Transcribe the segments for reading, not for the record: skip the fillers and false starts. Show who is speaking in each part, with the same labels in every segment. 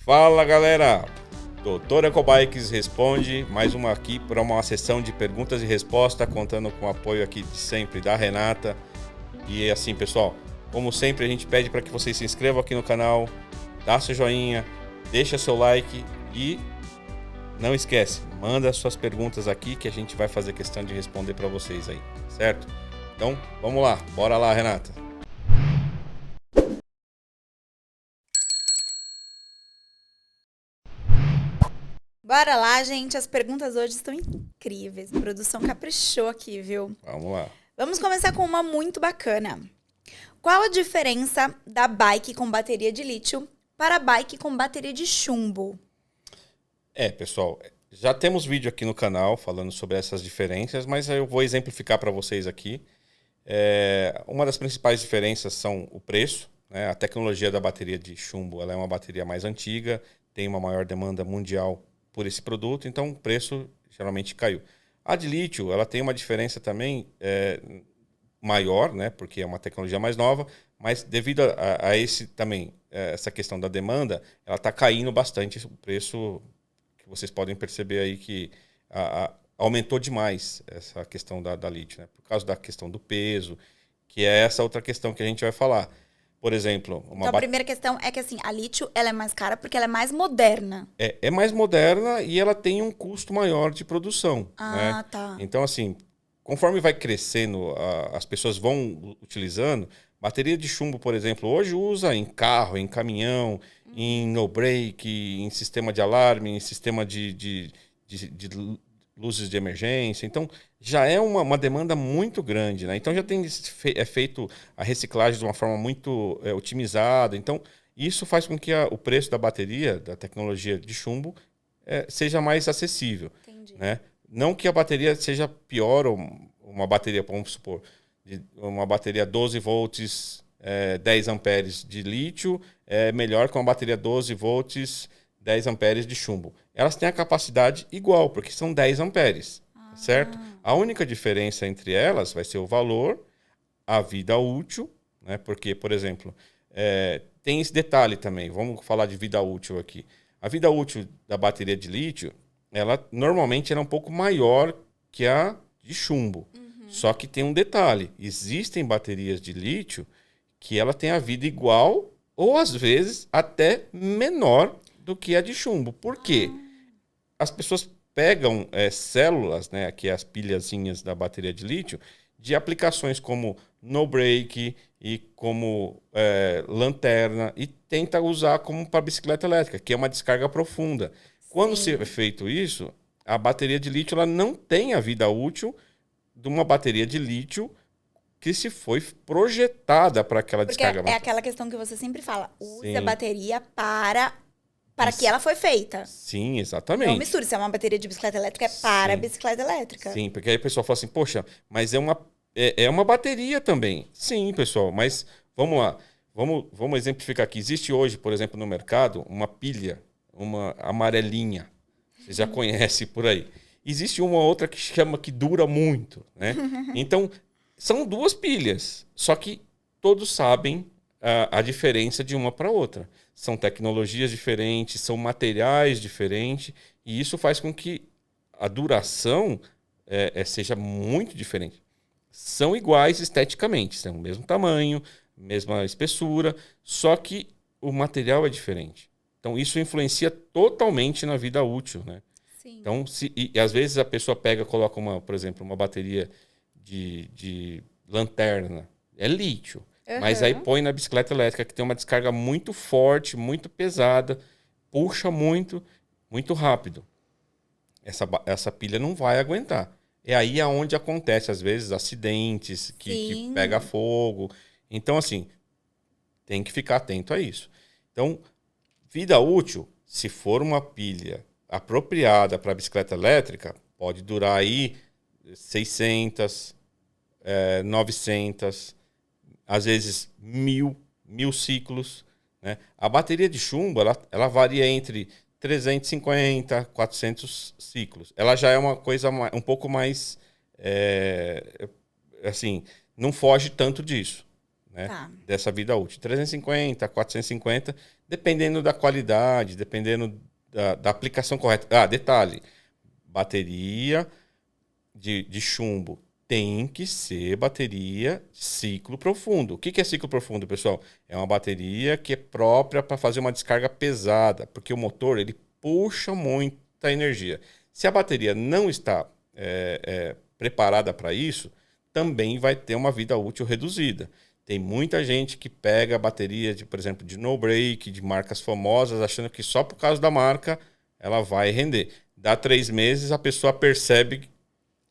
Speaker 1: Fala galera, Doutor Ecobikes responde mais uma aqui para uma sessão de perguntas e respostas, contando com o apoio aqui de sempre da Renata. E assim pessoal, como sempre a gente pede para que vocês se inscrevam aqui no canal, dá seu joinha, deixa seu like e não esquece, manda suas perguntas aqui que a gente vai fazer questão de responder para vocês aí, certo? Então vamos lá, bora lá Renata.
Speaker 2: Bora lá, gente. As perguntas hoje estão incríveis. A produção caprichou aqui, viu?
Speaker 1: Vamos lá.
Speaker 2: Vamos começar com uma muito bacana. Qual a diferença da bike com bateria de lítio para a bike com bateria de chumbo?
Speaker 1: Pessoal, já temos vídeo aqui no canal falando sobre essas diferenças, mas eu vou exemplificar para vocês aqui. Uma das principais diferenças são o preço, né? A tecnologia da bateria de chumbo, ela é uma bateria mais antiga, tem uma maior demanda mundial por esse produto, então o preço geralmente caiu. A de lítio, ela tem uma diferença também maior, né? Porque é uma tecnologia mais nova, mas devido a esse também, essa questão da demanda, ela está caindo bastante o preço, que vocês podem perceber aí que aumentou demais essa questão da lítio, né? Por causa da questão do peso, que é essa outra questão que a gente vai falar. Por exemplo,
Speaker 2: Então, a primeira questão é que assim, a lítio ela é mais cara porque ela é mais moderna.
Speaker 1: É mais moderna e ela tem um custo maior de produção.
Speaker 2: Ah,
Speaker 1: né?
Speaker 2: tá.
Speaker 1: Então, assim, conforme vai crescendo, as pessoas vão utilizando. Bateria de chumbo, por exemplo, hoje usa em carro, em caminhão, em no-break, em sistema de alarme, em sistema de luzes de emergência. Então, já é uma demanda muito grande, né? Então, já tem feito a reciclagem de uma forma muito otimizada. Então, isso faz com que o preço da bateria, da tecnologia de chumbo, seja mais acessível.
Speaker 2: Entendi.
Speaker 1: Né? Não que a bateria seja pior, ou uma bateria, vamos supor, uma bateria 12 volts, 10 amperes de lítio, é melhor que uma bateria 12 volts, 10 amperes de chumbo. Elas têm a capacidade igual, porque são 10 amperes, certo? A única diferença entre elas vai ser o valor, a vida útil, né? Porque, por exemplo, tem esse detalhe também, vamos falar de vida útil aqui. A vida útil da bateria de lítio, ela normalmente era um pouco maior que a de chumbo. Só que tem um detalhe, existem baterias de lítio que ela tem a vida igual ou às vezes até menor do que a de chumbo. Por quê? As pessoas pegam células, né, aqui as pilhazinhas da bateria de lítio, de aplicações como no-break e como lanterna e tenta usar como para bicicleta elétrica, que é uma descarga profunda. Quando se é feito isso, a bateria de lítio ela não tem a vida útil de uma bateria de lítio que se foi projetada para aquela
Speaker 2: Porque
Speaker 1: descarga.
Speaker 2: é aquela questão que você sempre fala. Use
Speaker 1: Sim.
Speaker 2: a bateria para que ela foi feita.
Speaker 1: Sim, exatamente.
Speaker 2: Não misture, se é uma bateria de bicicleta elétrica, é para a bicicleta elétrica.
Speaker 1: Sim, porque aí o pessoal fala assim, poxa, mas é uma bateria também. Sim, pessoal, mas vamos lá. Vamos exemplificar aqui. Existe hoje, por exemplo, no mercado, uma pilha, uma amarelinha. Você já conhece por aí. Existe uma outra que chama que dura muito, né? Então, são duas pilhas, só que todos sabem a diferença de uma para outra. São tecnologias diferentes, são materiais diferentes, e isso faz com que a duração seja muito diferente. São iguais esteticamente, são o mesmo tamanho, mesma espessura, só que o material é diferente. Então, isso influencia totalmente na vida útil, né?
Speaker 2: Sim.
Speaker 1: Então, e às vezes a pessoa pega, coloca por exemplo, uma bateria de lanterna, é lítio, mas aí põe na bicicleta elétrica que tem uma descarga muito forte, muito pesada, puxa muito, muito rápido. Essa pilha não vai aguentar. É aí aonde acontece, às vezes, acidentes, que pega fogo. Então, assim, tem que ficar atento a isso. Então, vida útil, se for uma pilha apropriada para bicicleta elétrica, pode durar aí 600, 900, às vezes 1000 ciclos. Né? A bateria de chumbo, ela varia entre 350, 400 ciclos. Ela já é uma coisa um pouco mais, assim, não foge tanto disso. Né?
Speaker 2: Tá.
Speaker 1: Dessa vida útil. 350, 450, Dependendo da qualidade, dependendo da aplicação correta. Ah, detalhe, bateria de chumbo tem que ser bateria ciclo profundo. O que é ciclo profundo, pessoal? É uma bateria que é própria para fazer uma descarga pesada, porque o motor ele puxa muita energia. Se a bateria não está preparada para isso, também vai ter uma vida útil reduzida. Tem muita gente que pega a bateria, por exemplo, de no break, de marcas famosas, achando que só por causa da marca ela vai render. Dá 3 meses, a pessoa percebe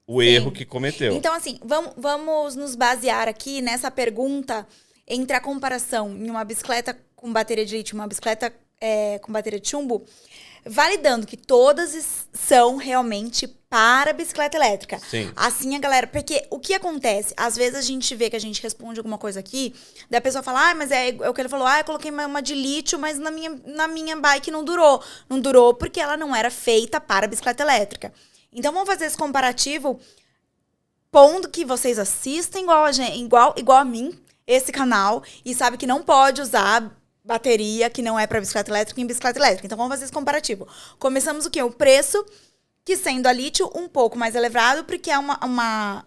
Speaker 1: o erro que cometeu.
Speaker 2: Então, assim, vamos nos basear aqui nessa pergunta entre a comparação em uma bicicleta com bateria de lítio e uma bicicleta com bateria de chumbo, validando que todas são realmente para bicicleta elétrica.
Speaker 1: Sim.
Speaker 2: Assim, a galera... Porque o que acontece? Às vezes a gente vê que a gente responde alguma coisa aqui, daí a pessoa fala, mas é o que ele falou, eu coloquei uma de lítio, mas na minha bike não durou. Não durou porque ela não era feita para bicicleta elétrica. Então, vamos fazer esse comparativo, pondo que vocês assistem igual a mim, esse canal, e sabe que não pode usar bateria que não é para bicicleta elétrica em bicicleta elétrica. Então, vamos fazer esse comparativo. Começamos o quê? O preço, que sendo a lítio um pouco mais elevado, porque é uma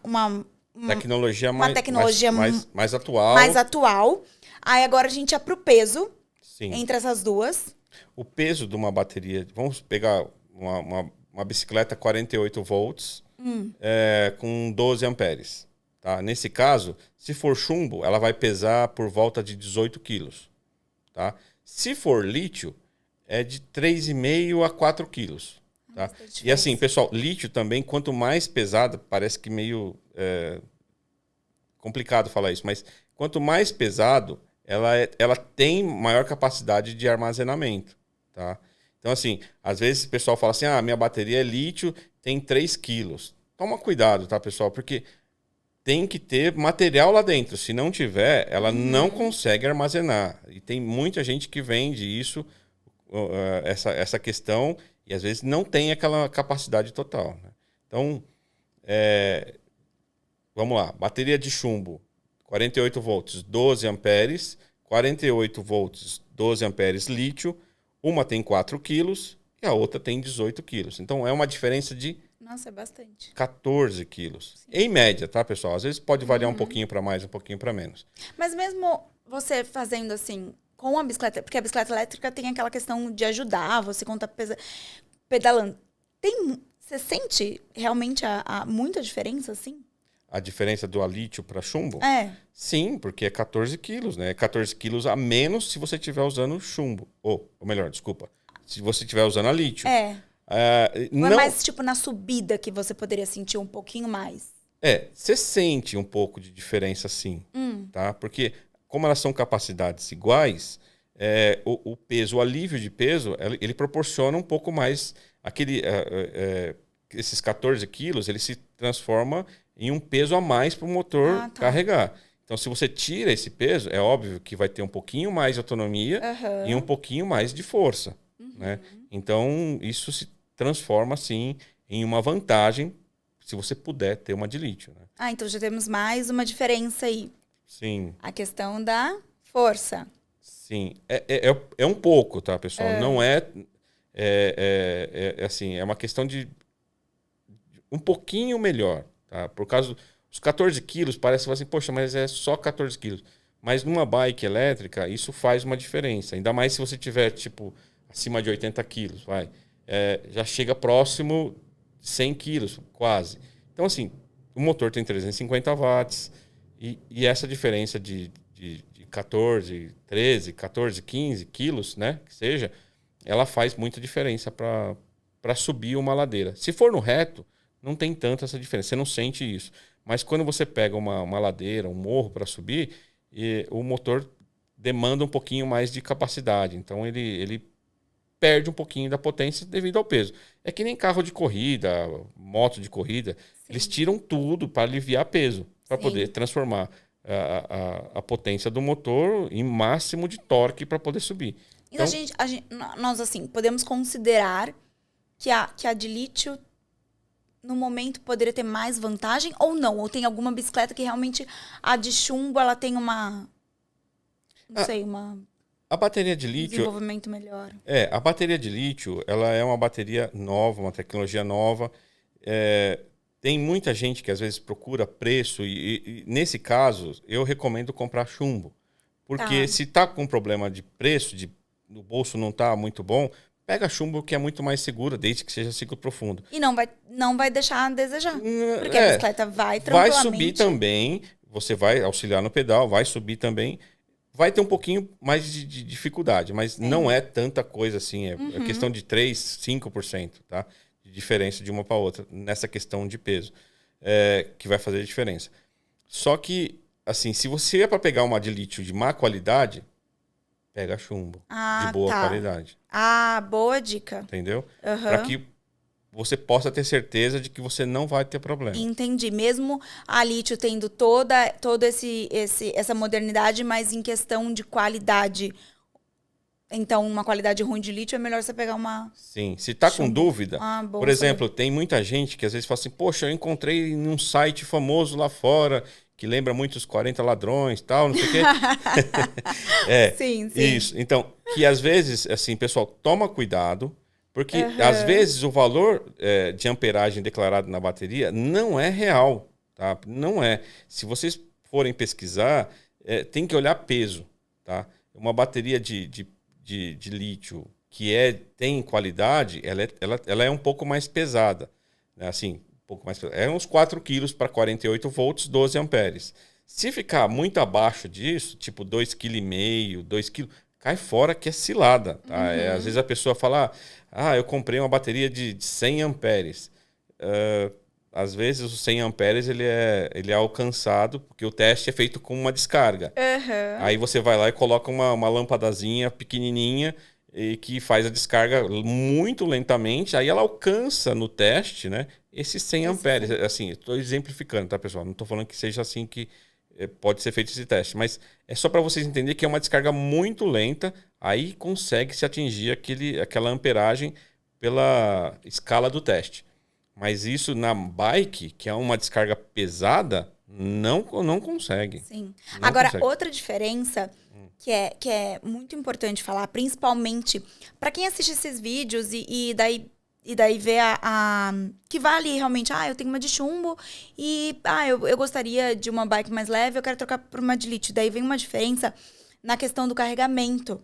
Speaker 1: tecnologia mais atual.
Speaker 2: Mais atual. Aí, agora a gente ia pro peso.
Speaker 1: Sim.
Speaker 2: Entre essas duas.
Speaker 1: O peso de uma bateria... Vamos pegar uma bicicleta 48 volts com 12 amperes. Tá? Nesse caso, se for chumbo, ela vai pesar por volta de 18 quilos. Tá? Se for lítio, é de 3,5 a 4 quilos. Tá? E assim, pessoal, lítio também, quanto mais pesado, parece que meio complicado falar isso, mas quanto mais pesado, ela tem maior capacidade de armazenamento. Tá? Então, assim, às vezes o pessoal fala assim, minha bateria é lítio, tem 3 quilos. Toma cuidado, tá, pessoal? Porque tem que ter material lá dentro. Se não tiver, ela não consegue armazenar. E tem muita gente que vende isso, essa questão, e às vezes não tem aquela capacidade total. Né? Então, vamos lá. Bateria de chumbo, 48 volts, 12 amperes. 48 volts, 12 amperes lítio. Uma tem 4 quilos e a outra tem 18 quilos. Então, é uma diferença de...
Speaker 2: Nossa, é bastante.
Speaker 1: 14 quilos. Sim. Em média, tá, pessoal? Às vezes pode variar um pouquinho para mais, um pouquinho para menos.
Speaker 2: Mas mesmo você fazendo assim, com a bicicleta... Porque a bicicleta elétrica tem aquela questão de ajudar, você conta pedalando. Você sente realmente muita diferença, assim?
Speaker 1: A diferença do lítio para chumbo?
Speaker 2: Sim,
Speaker 1: porque é 14 quilos, né? 14 quilos a menos se você estiver usando chumbo. Ou melhor, desculpa. Se você estiver usando a lítio.
Speaker 2: Não é mais tipo na subida que você poderia sentir um pouquinho mais?
Speaker 1: Você sente um pouco de diferença sim. Tá? Porque como elas são capacidades iguais, o peso, o alívio de peso, ele proporciona um pouco mais... esses 14 quilos, ele se transforma em um peso a mais para o motor carregar. Então, se você tira esse peso, é óbvio que vai ter um pouquinho mais de autonomia e um pouquinho mais de força. Né? Então, isso se transforma, assim, em uma vantagem se você puder ter uma de lítio. Né?
Speaker 2: Então já temos mais uma diferença aí.
Speaker 1: Sim.
Speaker 2: A questão da força.
Speaker 1: Sim. É um pouco, tá, pessoal? Não assim, é uma questão de um pouquinho melhor. Tá? Por causa dos 14 quilos, parece assim, poxa, mas é só 14 quilos. Mas numa bike elétrica, isso faz uma diferença. Ainda mais se você tiver, tipo, acima de 80 quilos, vai. Já chega próximo de 100 quilos, quase. Então, assim, o motor tem 350 watts e essa diferença de 14, 13, 14, 15 quilos, né, que seja, ela faz muita diferença para subir uma ladeira. Se for no reto, não tem tanto essa diferença, você não sente isso. Mas quando você pega uma ladeira, um morro para subir, o motor demanda um pouquinho mais de capacidade. Então, ele perde um pouquinho da potência devido ao peso. É que nem carro de corrida, moto de corrida. Sim. Eles tiram tudo para aliviar peso, para poder transformar a potência do motor em máximo de torque para poder subir.
Speaker 2: Então, nós, assim, podemos considerar que a de lítio, no momento, poderia ter mais vantagem ou não? Ou tem alguma bicicleta que realmente a de chumbo, ela tem uma... Não sei, uma...
Speaker 1: A bateria de lítio,
Speaker 2: Desenvolvimento melhor.
Speaker 1: a bateria de lítio, ela é uma bateria nova, uma tecnologia nova. Tem muita gente que às vezes procura preço e nesse caso eu recomendo comprar chumbo. Porque
Speaker 2: Tá.
Speaker 1: se tá com problema de preço, o bolso não tá muito bom, pega chumbo que é muito mais seguro, desde que seja ciclo profundo.
Speaker 2: E não vai deixar a desejar. Porque a
Speaker 1: É,
Speaker 2: bicicleta vai
Speaker 1: vai
Speaker 2: tranquilamente.
Speaker 1: subir também, você vai auxiliar no pedal, vai subir também. Vai ter um pouquinho mais de dificuldade, mas não é tanta coisa assim. É questão de 3, 5%, tá? De diferença de uma para outra, nessa questão de peso, que vai fazer a diferença. Só que, assim, se você é para pegar uma de lítio de má qualidade, pega chumbo de boa qualidade.
Speaker 2: Ah, boa dica.
Speaker 1: Entendeu?
Speaker 2: Aham.
Speaker 1: Para que você possa ter certeza de que você não vai ter problema.
Speaker 2: Entendi. Mesmo a lítio tendo toda essa modernidade, mas em questão de qualidade. Então, uma qualidade ruim de lítio é melhor você pegar uma...
Speaker 1: Sim. Se tá com
Speaker 2: Chumbo.
Speaker 1: dúvida,
Speaker 2: Bom
Speaker 1: por exemplo, tem muita gente que às vezes fala assim, poxa, eu encontrei num site famoso lá fora, que lembra muito os 40 ladrões e tal, não sei o quê.
Speaker 2: Sim, sim.
Speaker 1: Isso. Então, que às vezes, assim, pessoal, toma cuidado, porque às vezes o valor de amperagem declarado na bateria não é real, tá? Não é. Se vocês forem pesquisar, tem que olhar peso, tá? Uma bateria de lítio que tem qualidade, ela é um pouco mais pesada, né? Assim, um pouco mais pesada. É uns 4 quilos para 48 volts, 12 amperes. Se ficar muito abaixo disso, tipo 2,5 kg, 2 kg, cai fora que é cilada, tá? Às vezes a pessoa fala, eu comprei uma bateria de 100 amperes. Às vezes os 100 amperes ele é alcançado, porque o teste é feito com uma descarga. Aí você vai lá e coloca uma lâmpadazinha pequenininha e que faz a descarga muito lentamente, aí ela alcança no teste, né, esses 100 amperes. Assim, estou exemplificando, tá, pessoal? Não estou falando que seja assim que pode ser feito esse teste, mas é só para vocês entenderem que é uma descarga muito lenta, aí consegue se atingir aquela amperagem pela escala do teste. Mas isso na bike, que é uma descarga pesada, não consegue.
Speaker 2: Sim.
Speaker 1: Não
Speaker 2: Agora,
Speaker 1: consegue.
Speaker 2: outra diferença que é muito importante falar, principalmente para quem assiste esses vídeos e daí vê que vale realmente, eu tenho uma de chumbo e eu gostaria de uma bike mais leve, eu quero trocar por uma de lítio. Daí vem uma diferença na questão do carregamento.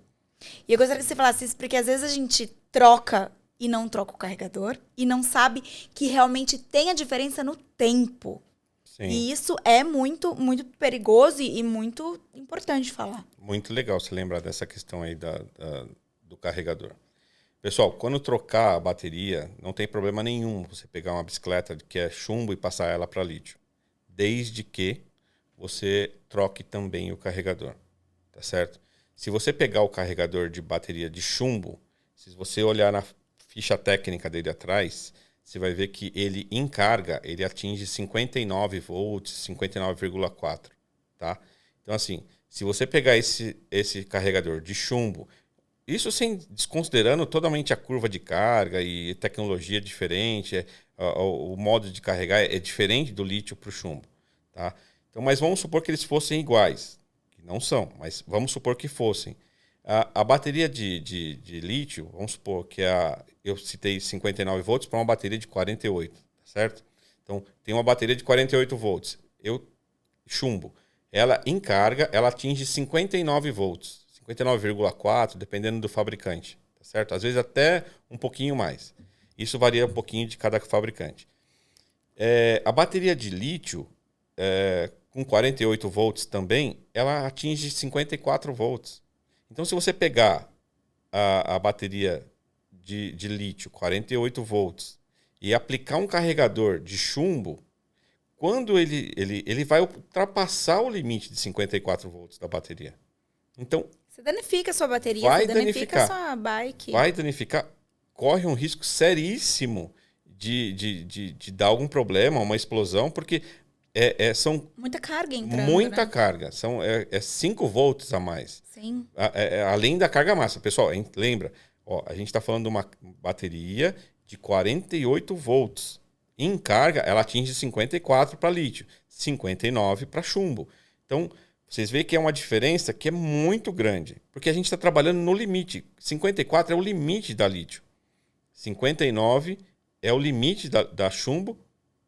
Speaker 2: E eu gostaria que você falasse isso, porque às vezes a gente troca e não troca o carregador e não sabe que realmente tem a diferença no tempo.
Speaker 1: Sim.
Speaker 2: E isso é muito, muito perigoso e muito importante falar.
Speaker 1: Muito legal você lembrar dessa questão aí do carregador. Pessoal, quando trocar a bateria, não tem problema nenhum você pegar uma bicicleta que é chumbo e passar ela para lítio. Desde que você troque também o carregador. Tá certo? Se você pegar o carregador de bateria de chumbo, se você olhar na ficha técnica dele atrás, você vai ver que ele, em carga, ele atinge 59 volts, 59,4, tá? Então, assim, se você pegar esse carregador de chumbo, isso sem desconsiderando totalmente a curva de carga e tecnologia diferente, o modo de carregar é diferente do lítio para o chumbo, tá? Então, mas vamos supor que eles fossem iguais, que não são, mas vamos supor que fossem. A bateria de lítio, vamos supor que eu citei 59 volts para uma bateria de 48, certo? Então, tem uma bateria de 48 volts. Chumbo. Ela, em carga, ela atinge 59 volts. 59,4, dependendo do fabricante, tá certo? Às vezes até um pouquinho mais. Isso varia um pouquinho de cada fabricante. A bateria de lítio, com 48 volts também, ela atinge 54 volts. Então, se você pegar a bateria de lítio, 48 volts, e aplicar um carregador de chumbo, quando ele vai ultrapassar o limite de 54 volts da bateria. Então,
Speaker 2: você danifica a sua bateria,
Speaker 1: vai
Speaker 2: você danifica a
Speaker 1: danificar.
Speaker 2: sua bike.
Speaker 1: Vai danificar, corre um risco seríssimo de dar algum problema, uma explosão, porque são
Speaker 2: muita carga entrando,
Speaker 1: muita
Speaker 2: né?
Speaker 1: carga. São 5 volts a mais.
Speaker 2: Sim.
Speaker 1: Além da carga máxima. Pessoal, lembra, a gente está falando de uma bateria de 48 volts. Em carga, ela atinge 54 para lítio, 59 para chumbo. Então, Vocês veem que é uma diferença que é muito grande. Porque a gente está trabalhando no limite. 54 é o limite da lítio. 59 é o limite da chumbo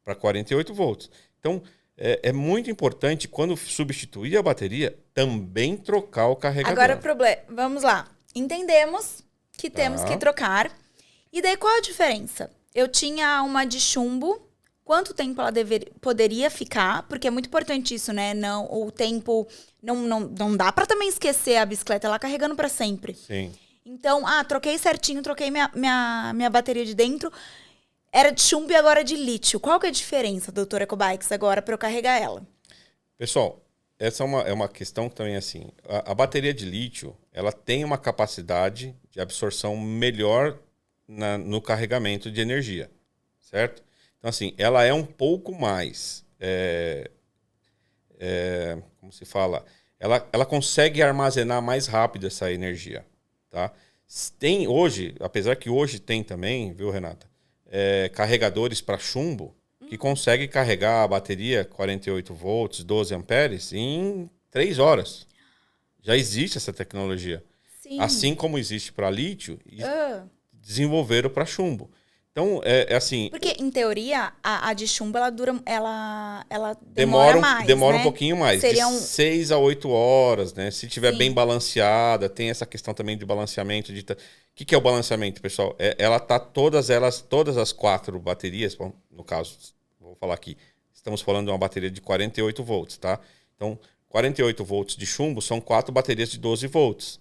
Speaker 1: para 48 volts. Então, é muito importante, quando substituir a bateria, também trocar o carregador.
Speaker 2: Agora, vamos lá. Entendemos que temos que trocar. E daí, qual a diferença? Eu tinha uma de chumbo. Quanto tempo ela poderia ficar? Porque é muito importante isso, né? Não, o tempo... Não dá para também esquecer a bicicleta lá carregando para sempre.
Speaker 1: Sim.
Speaker 2: Então, troquei certinho, troquei minha bateria de dentro. Era de chumbo e agora é de lítio. Qual que é a diferença, doutora Ecobikes, agora para eu carregar ela?
Speaker 1: Pessoal, essa é uma questão que também, assim, a bateria de lítio, ela tem uma capacidade de absorção melhor no carregamento de energia, certo? Então, assim, ela é um pouco mais, como se fala, ela consegue armazenar mais rápido essa energia, tá? Tem hoje, apesar que hoje tem também, viu, Renata, carregadores para chumbo que consegue carregar a bateria 48 volts, 12 amperes em 3 horas. Já existe essa tecnologia.
Speaker 2: Sim.
Speaker 1: Assim como existe para lítio, desenvolveram para chumbo. Então, assim...
Speaker 2: Porque, em teoria, a de chumbo, ela demora mais,
Speaker 1: Demora
Speaker 2: né?
Speaker 1: um pouquinho mais.
Speaker 2: Seria
Speaker 1: de 6 a 8 horas, né? Se tiver
Speaker 2: Sim.
Speaker 1: bem balanceada, tem essa questão também de balanceamento. O que é o balanceamento, pessoal? Ela tá todas as 4 baterias, bom, no caso, vou falar aqui, estamos falando de uma bateria de 48 volts, tá? Então, 48 volts de chumbo são 4 baterias de 12 volts,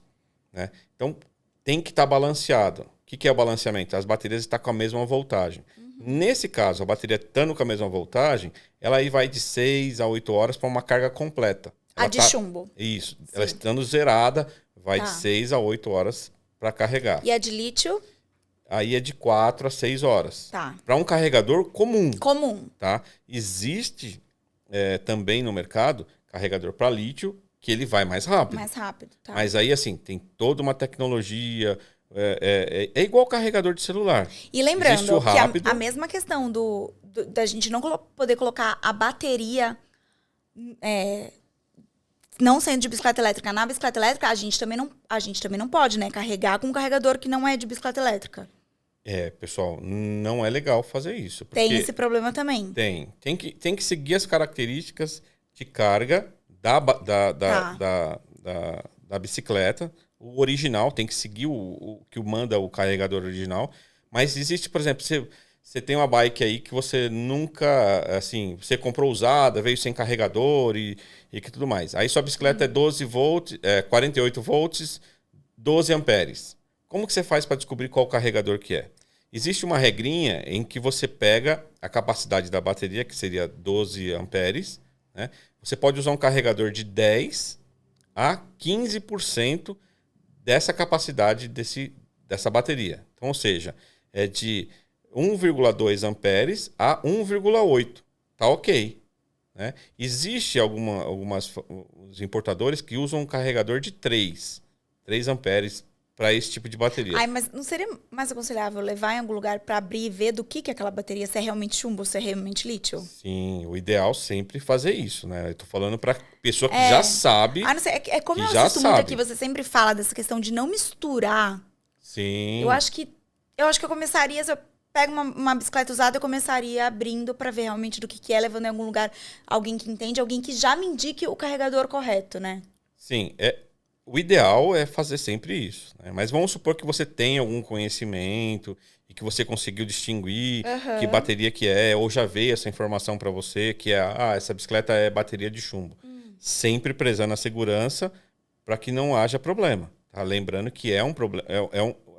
Speaker 1: né? Então, tem que estar balanceado. O que é o balanceamento? As baterias estão com a mesma voltagem. Nesse caso, a bateria estando com a mesma voltagem, ela aí vai de 6 a 8 horas para uma carga completa.
Speaker 2: A de chumbo.
Speaker 1: Isso.
Speaker 2: Sim.
Speaker 1: Ela estando zerada, vai de 6 a 8 horas para carregar.
Speaker 2: E a de lítio?
Speaker 1: Aí é de 4 a 6 horas.
Speaker 2: Tá.
Speaker 1: Para um carregador comum.
Speaker 2: Comum.
Speaker 1: Tá? Existe também no mercado carregador para lítio, que ele vai mais rápido.
Speaker 2: Mais rápido, tá.
Speaker 1: Mas aí, assim, tem toda uma tecnologia... É igual carregador de celular.
Speaker 2: E lembrando
Speaker 1: rápido,
Speaker 2: que a mesma questão da gente não poder colocar a bateria não sendo de bicicleta elétrica na bicicleta elétrica, a gente também não pode, né? Carregar com um carregador que não é de bicicleta elétrica.
Speaker 1: Pessoal, não é legal fazer isso.
Speaker 2: Tem esse problema também.
Speaker 1: Tem que seguir as características de carga da bicicleta. O original, tem que seguir o que manda o carregador original. Mas existe, por exemplo, você tem uma bike aí que você nunca, assim, você comprou usada, veio sem carregador e que tudo mais. Aí sua bicicleta é 12 volts, 48 volts, 12 amperes. Como que você faz para descobrir qual carregador que é? Existe uma regrinha em que você pega a capacidade da bateria, que seria 12 amperes, né? Você pode usar um carregador de 10 a 15% dessa capacidade dessa bateria. Então, ou seja, é de 1,2 amperes a 1,8. Tá ok. Né? Existe os importadores que usam um carregador de 3 amperes para esse tipo de bateria.
Speaker 2: Mas não seria mais aconselhável levar em algum lugar para abrir e ver do que é aquela bateria, se é realmente chumbo ou se é realmente lítio?
Speaker 1: Sim, o ideal sempre fazer isso, né? Eu tô falando para pessoa que já sabe.
Speaker 2: Não sei, como eu
Speaker 1: já
Speaker 2: assisto
Speaker 1: sabe.
Speaker 2: muito aqui, você sempre fala dessa questão de não misturar.
Speaker 1: Sim.
Speaker 2: Eu acho que eu começaria, se eu pego uma bicicleta usada, eu começaria abrindo para ver realmente do que é, levando em algum lugar alguém que entende, alguém que já me indique o carregador correto, né?
Speaker 1: Sim, o ideal é fazer sempre isso, né? Mas vamos supor que você tenha algum conhecimento e que você conseguiu distinguir que bateria que ou já veio essa informação para você que essa bicicleta é bateria de chumbo. Sempre prezando a segurança para que não haja problema. Tá? Lembrando que é um problema,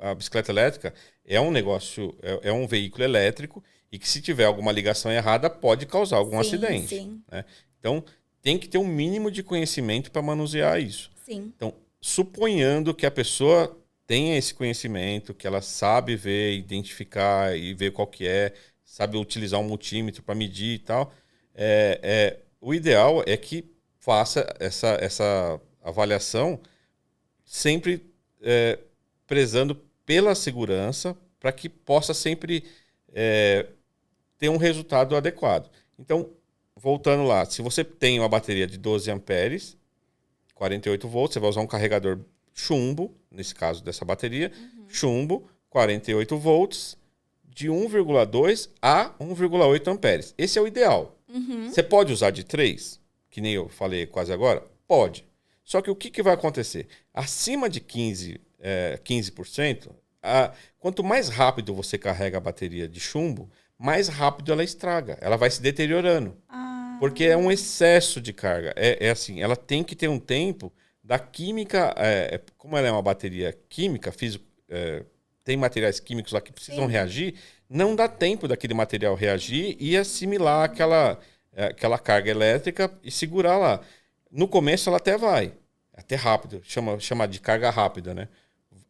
Speaker 1: a bicicleta elétrica é um negócio, é um veículo elétrico e que se tiver alguma ligação errada pode causar algum acidente.
Speaker 2: Sim.
Speaker 1: Né? Então tem que ter um mínimo de conhecimento para manusear isso.
Speaker 2: Sim.
Speaker 1: Então, suponhando que a pessoa tenha esse conhecimento, que ela sabe ver, identificar e ver qual que sabe utilizar um multímetro para medir e tal, o ideal é que faça essa avaliação sempre prezando pela segurança para que possa sempre ter um resultado adequado. Então, voltando lá, se você tem uma bateria de 12 amperes, 48 volts, você vai usar um carregador chumbo, nesse caso dessa bateria, chumbo, 48 volts, de 1,2 a 1,8 amperes. Esse é o ideal. Você pode usar de 3, que nem eu falei quase agora? Pode. Só que o que vai acontecer? Acima de 15%, quanto mais rápido você carrega a bateria de chumbo, mais rápido ela estraga. Ela vai se deteriorando. Porque é um excesso de carga. É assim, ela tem que ter um tempo da química. Como ela é uma bateria química, tem materiais químicos lá que precisam reagir, não dá tempo daquele material reagir e assimilar aquela carga elétrica e segurar lá. No começo ela até vai, até rápido, chama de carga rápida, né?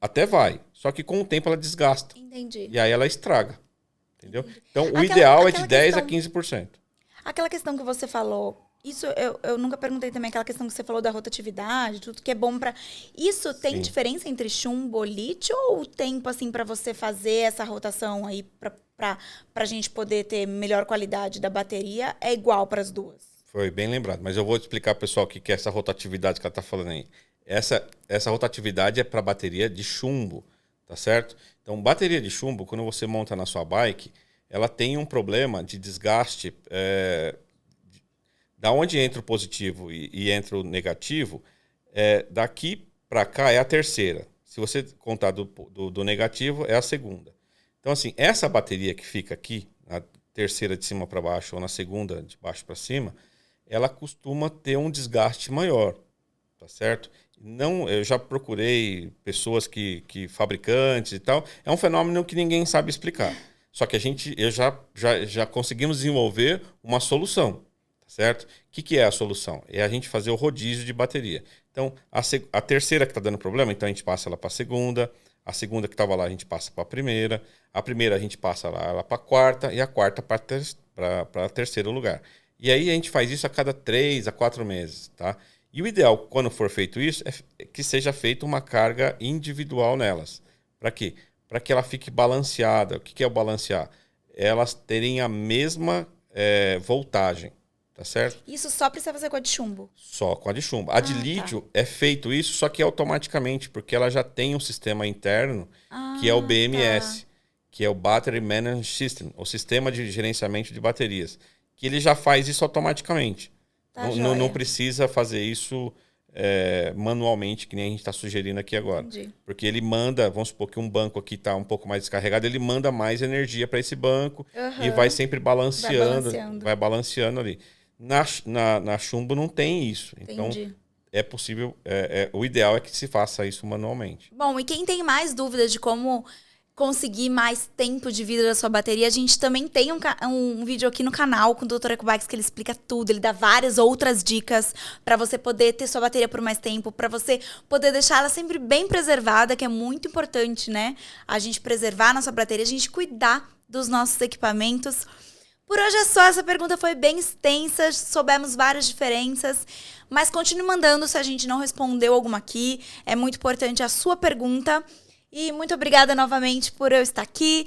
Speaker 1: Até vai, só que com o tempo ela desgasta.
Speaker 2: Entendi.
Speaker 1: E aí ela estraga, entendeu?
Speaker 2: Entendi.
Speaker 1: Então o ideal é de 10 a 15%.
Speaker 2: Aquela questão que você falou, isso eu nunca perguntei também, aquela questão que você falou da rotatividade, tudo que é bom para... Isso tem diferença entre chumbo e lítio ou o tempo, assim, para você fazer essa rotação aí, pra gente poder ter melhor qualidade da bateria, é igual para as duas?
Speaker 1: Foi bem lembrado, mas eu vou explicar pro pessoal o que é essa rotatividade que ela tá falando aí. Essa rotatividade é para bateria de chumbo, tá certo? Então, bateria de chumbo, quando você monta na sua bike, ela tem um problema de desgaste. Da onde entra o positivo e entra o negativo, daqui para cá é a terceira. Se você contar do negativo, é a segunda. Então, assim, essa bateria que fica aqui, na terceira de cima para baixo ou na segunda de baixo para cima, ela costuma ter um desgaste maior, tá certo? Não, eu já procurei pessoas fabricantes e tal. É um fenômeno que ninguém sabe explicar. Só que já conseguimos desenvolver uma solução, tá certo? O que é a solução? É a gente fazer o rodízio de bateria. Então, a terceira que está dando problema, então a gente passa ela para a segunda que estava lá a gente passa para a primeira a gente passa ela para a quarta e a quarta para terceiro lugar. E aí a gente faz isso a cada 3 a 4 meses, tá? E o ideal, quando for feito isso, é que seja feita uma carga individual nelas. Para quê? Para que ela fique balanceada. O que é o balancear? Elas terem a mesma voltagem, tá certo?
Speaker 2: Isso só precisa fazer com a de chumbo?
Speaker 1: Só com a de chumbo. A de lítio é feito isso, só que automaticamente, porque ela já tem um sistema interno, que é o BMS, que é o Battery Management System, o sistema de gerenciamento de baterias, que ele já faz isso automaticamente. Não precisa fazer isso manualmente, que nem a gente está sugerindo aqui agora.
Speaker 2: Entendi.
Speaker 1: Porque ele manda, vamos supor que um banco aqui está um pouco mais descarregado, ele manda mais energia para esse banco e vai sempre balanceando. Vai balanceando ali. Na chumbo não tem isso.
Speaker 2: Entendi.
Speaker 1: Então, é possível... o ideal é que se faça isso manualmente.
Speaker 2: Bom, e quem tem mais dúvidas de como conseguir mais tempo de vida da sua bateria, a gente também tem um vídeo aqui no canal com o Dr. Ecobikes que ele explica tudo, ele dá várias outras dicas para você poder ter sua bateria por mais tempo, para você poder deixar ela sempre bem preservada, que é muito importante, né? A gente preservar a nossa bateria, a gente cuidar dos nossos equipamentos. Por hoje é só, essa pergunta foi bem extensa, soubemos várias diferenças, mas continue mandando se a gente não respondeu alguma aqui, é muito importante a sua pergunta. E muito obrigada novamente por eu estar aqui.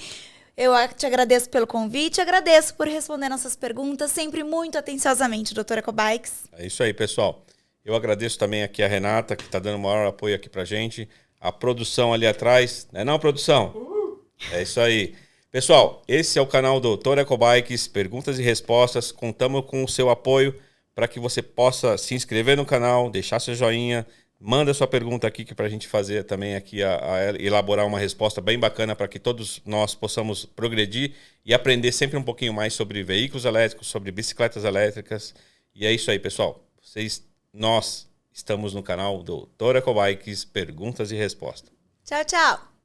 Speaker 2: Eu te agradeço pelo convite, agradeço por responder nossas perguntas, sempre muito atenciosamente, Dr. Ecobikes.
Speaker 1: É isso aí, pessoal. Eu agradeço também aqui a Renata, que está dando o maior apoio aqui pra gente. A produção ali atrás, não, produção? É isso aí. Pessoal, esse é o canal do Dr. Ecobikes, perguntas e respostas. Contamos com o seu apoio para que você possa se inscrever no canal, deixar seu joinha, manda sua pergunta aqui que para a gente fazer também aqui a elaborar uma resposta bem bacana para que todos nós possamos progredir e aprender sempre um pouquinho mais sobre veículos elétricos, sobre bicicletas elétricas. E é isso aí, pessoal. Nós estamos no canal do Dr. Ecobikes, perguntas e respostas.
Speaker 2: Tchau, tchau.